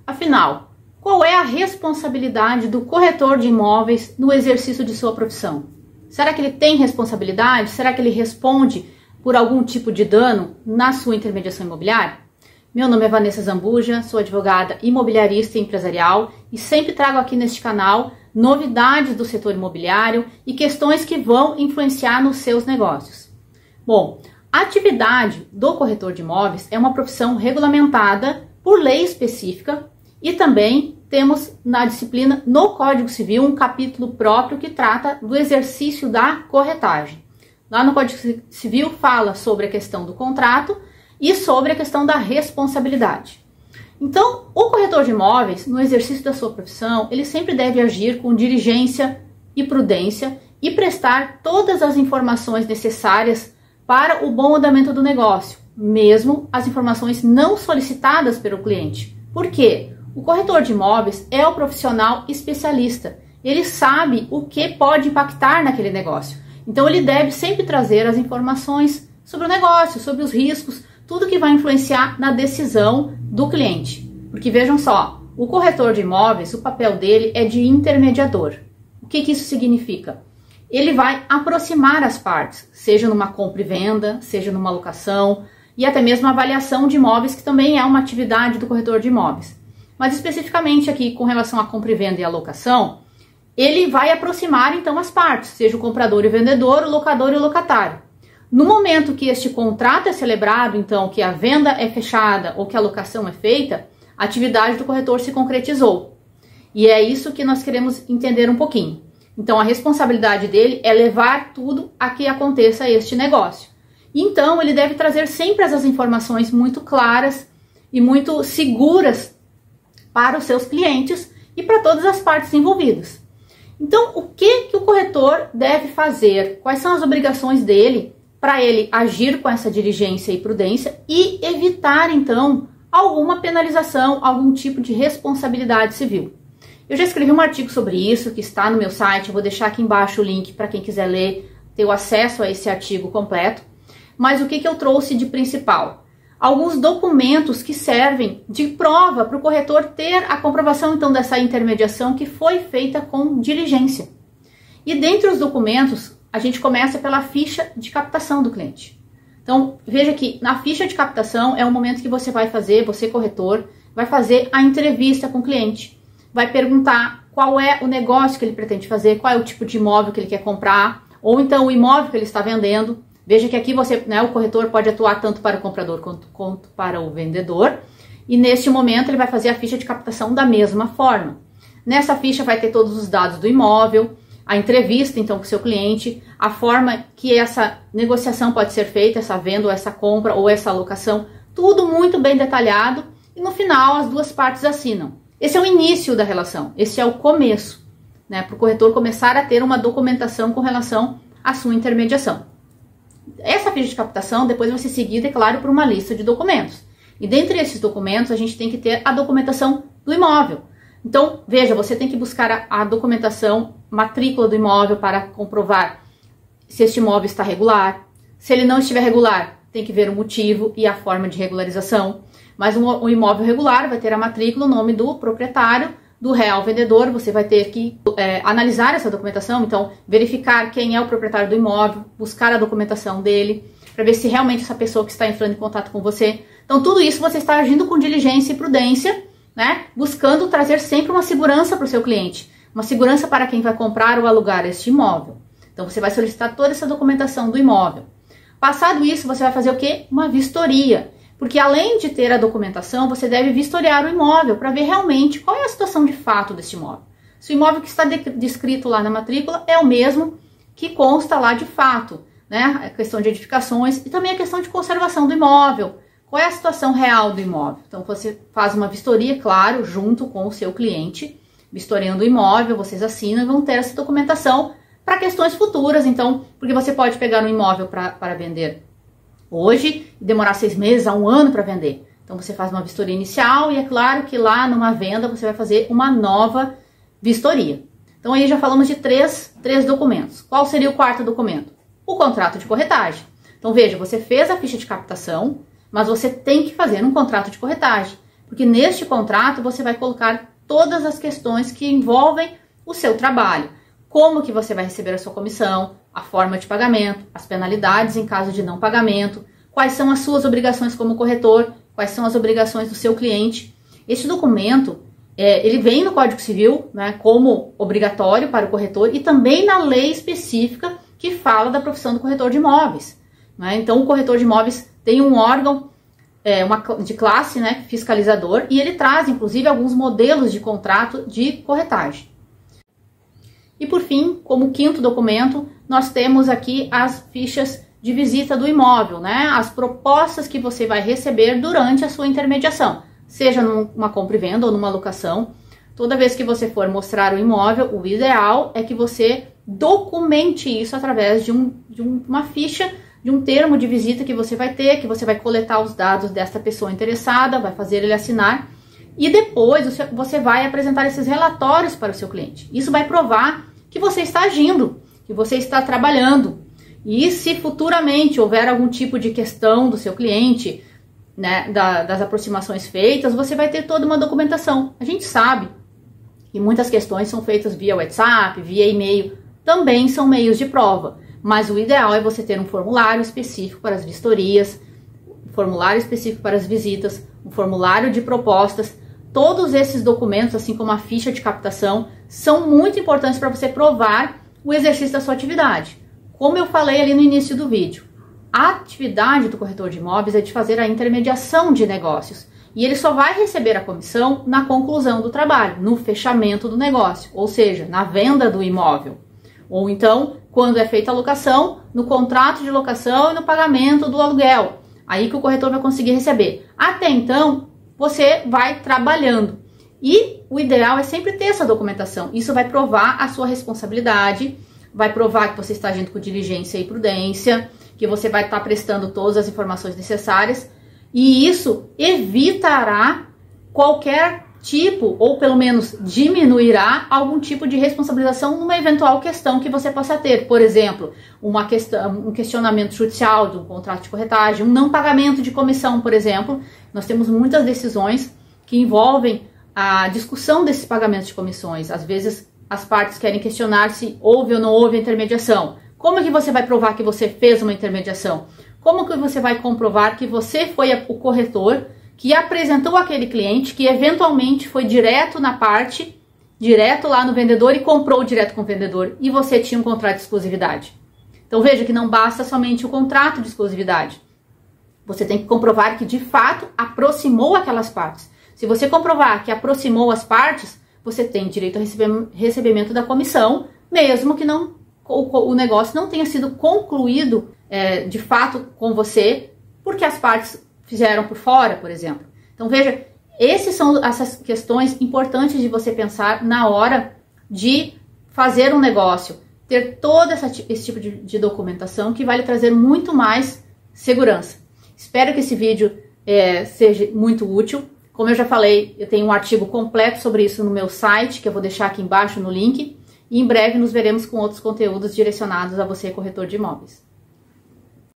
Afinal, qual é a responsabilidade do corretor de imóveis no exercício de sua profissão? Será que ele tem responsabilidade? Será que ele responde por algum tipo de dano na sua intermediação imobiliária? Meu nome é Vanessa Zambuja, sou advogada imobiliarista e empresarial e sempre trago aqui neste canal novidades do setor imobiliário e questões que vão influenciar nos seus negócios. Bom, a atividade do corretor de imóveis é uma profissão regulamentada por lei específica e também temos na disciplina no Código Civil um capítulo próprio que trata do exercício da corretagem. Lá no Código Civil fala sobre a questão do contrato e sobre a questão da responsabilidade. Então, o corretor de imóveis, no exercício da sua profissão, ele sempre deve agir com diligência e prudência e prestar todas as informações necessárias para o bom andamento do negócio, mesmo as informações não solicitadas pelo cliente. Por quê? O corretor de imóveis é o profissional especialista. Ele sabe o que pode impactar naquele negócio. Então, ele deve sempre trazer as informações sobre o negócio, sobre os riscos, tudo que vai influenciar na decisão do cliente. Porque vejam só, o corretor de imóveis, o papel dele é de intermediador. O que isso significa? Ele vai aproximar as partes, seja numa compra e venda, seja numa locação e até mesmo a avaliação de imóveis, que também é uma atividade do corretor de imóveis. Mas especificamente aqui com relação à compra e venda e à locação, ele vai aproximar então as partes, seja o comprador e o vendedor, o locador e o locatário. No momento que este contrato é celebrado, então, que a venda é fechada ou que a locação é feita, a atividade do corretor se concretizou. E é isso que nós queremos entender um pouquinho. Então, a responsabilidade dele é levar tudo a que aconteça este negócio. Então, ele deve trazer sempre essas informações muito claras e muito seguras para os seus clientes e para todas as partes envolvidas. Então, o que o corretor deve fazer? Quais são as obrigações dele para ele agir com essa diligência e prudência e evitar, então, alguma penalização, algum tipo de responsabilidade civil? Eu já escrevi um artigo sobre isso, que está no meu site, eu vou deixar aqui embaixo o link para quem quiser ler, ter o acesso a esse artigo completo. Mas o que eu trouxe de principal? Alguns documentos que servem de prova para o corretor ter a comprovação, então, dessa intermediação que foi feita com diligência. E dentre os documentos, a gente começa pela ficha de captação do cliente. Então, veja que na ficha de captação é o momento que você vai fazer, você corretor, vai fazer a entrevista com o cliente. Vai perguntar qual é o negócio que ele pretende fazer, qual é o tipo de imóvel que ele quer comprar, ou então o imóvel que ele está vendendo. Veja que aqui você, o corretor pode atuar tanto para o comprador quanto para o vendedor. E neste momento ele vai fazer a ficha de captação da mesma forma. Nessa ficha vai ter todos os dados do imóvel, a entrevista, então, com o seu cliente, a forma que essa negociação pode ser feita, essa venda ou essa compra ou essa alocação, tudo muito bem detalhado e no final as duas partes assinam. Esse é o início da relação, esse é o começo, para o corretor começar a ter uma documentação com relação à sua intermediação. Essa ficha de captação depois vai ser seguida, é claro, por uma lista de documentos. E dentre esses documentos a gente tem que ter a documentação do imóvel. Então, veja, você tem que buscar a documentação, matrícula do imóvel para comprovar se este imóvel está regular. Se ele não estiver regular, tem que ver o motivo e a forma de regularização. Mas um imóvel regular vai ter a matrícula, o nome do proprietário, do real vendedor. Você vai ter que analisar essa documentação, então verificar quem é o proprietário do imóvel, buscar a documentação dele, para ver se realmente essa pessoa que está entrando em contato com você. Então, tudo isso você está agindo com diligência e prudência, buscando trazer sempre uma segurança para o seu cliente, uma segurança para quem vai comprar ou alugar este imóvel. Então, você vai solicitar toda essa documentação do imóvel. Passado isso, você vai fazer o quê? Uma vistoria, porque além de ter a documentação, você deve vistoriar o imóvel para ver realmente qual é a situação de fato deste imóvel. Se o imóvel que está descrito lá na matrícula é o mesmo que consta lá de fato, a questão de edificações e também a questão de conservação do imóvel. Qual é a situação real do imóvel? Então, você faz uma vistoria, claro, junto com o seu cliente, vistoriando o imóvel, vocês assinam e vão ter essa documentação para questões futuras, então, porque você pode pegar um imóvel para vender hoje e demorar 6 meses a 1 ano para vender. Então, você faz uma vistoria inicial e é claro que lá numa venda você vai fazer uma nova vistoria. Então, aí já falamos de três documentos. Qual seria o quarto documento? O contrato de corretagem. Então, veja, você fez a ficha de captação, mas você tem que fazer um contrato de corretagem. Porque neste contrato você vai colocar todas as questões que envolvem o seu trabalho. Como que você vai receber a sua comissão, a forma de pagamento, as penalidades em caso de não pagamento, quais são as suas obrigações como corretor, quais são as obrigações do seu cliente. Este documento, ele vem no Código Civil, né, como obrigatório para o corretor e também na lei específica que fala da profissão do corretor de imóveis. Né? Então, o corretor de imóveis tem um órgão de classe, né, fiscalizador, e ele traz, inclusive, alguns modelos de contrato de corretagem. E, por fim, como quinto documento, nós temos aqui as fichas de visita do imóvel, né? As propostas que você vai receber durante a sua intermediação, seja numa compra e venda ou numa locação. Toda vez que você for mostrar o imóvel, o ideal é que você documente isso através de uma ficha, de um termo de visita que você vai ter, que você vai coletar os dados desta pessoa interessada, vai fazer ele assinar, e depois você vai apresentar esses relatórios para o seu cliente. Isso vai provar que você está agindo, que você está trabalhando. E se futuramente houver algum tipo de questão do seu cliente, né, das aproximações feitas, você vai ter toda uma documentação. A gente sabe que muitas questões são feitas via WhatsApp, via e-mail, também são meios de prova. Mas o ideal é você ter um formulário específico para as vistorias, um formulário específico para as visitas, um formulário de propostas. Todos esses documentos, assim como a ficha de captação, são muito importantes para você provar o exercício da sua atividade. Como eu falei ali no início do vídeo, a atividade do corretor de imóveis é de fazer a intermediação de negócios. E ele só vai receber a comissão na conclusão do trabalho, no fechamento do negócio, ou seja, na venda do imóvel. Ou então, quando é feita a locação, no contrato de locação e no pagamento do aluguel. Aí que o corretor vai conseguir receber. Até então, você vai trabalhando. E o ideal é sempre ter essa documentação. Isso vai provar a sua responsabilidade, vai provar que você está agindo com diligência e prudência, que você vai estar prestando todas as informações necessárias. E isso evitará qualquer tipo, ou pelo menos diminuirá algum tipo de responsabilização numa eventual questão que você possa ter. Por exemplo, um questionamento judicial de um contrato de corretagem, um não pagamento de comissão, por exemplo. Nós temos muitas decisões que envolvem a discussão desses pagamentos de comissões. Às vezes as partes querem questionar se houve ou não houve intermediação. Como é que você vai provar que você fez uma intermediação? Como que você vai comprovar que você foi o corretor que apresentou aquele cliente, que eventualmente foi direto na parte, direto lá no vendedor e comprou direto com o vendedor, e você tinha um contrato de exclusividade? Então veja que não basta somente o contrato de exclusividade. Você tem que comprovar que de fato aproximou aquelas partes. Se você comprovar que aproximou as partes, você tem direito a recebimento da comissão, mesmo que o negócio não tenha sido concluído de fato com você, porque as partes fizeram por fora, por exemplo. Então veja, essas questões importantes de você pensar na hora de fazer um negócio. Ter todo esse tipo de documentação que vai lhe trazer muito mais segurança. Espero que esse vídeo seja muito útil. Como eu já falei, eu tenho um artigo completo sobre isso no meu site, que eu vou deixar aqui embaixo no link. E em breve nos veremos com outros conteúdos direcionados a você, corretor de imóveis.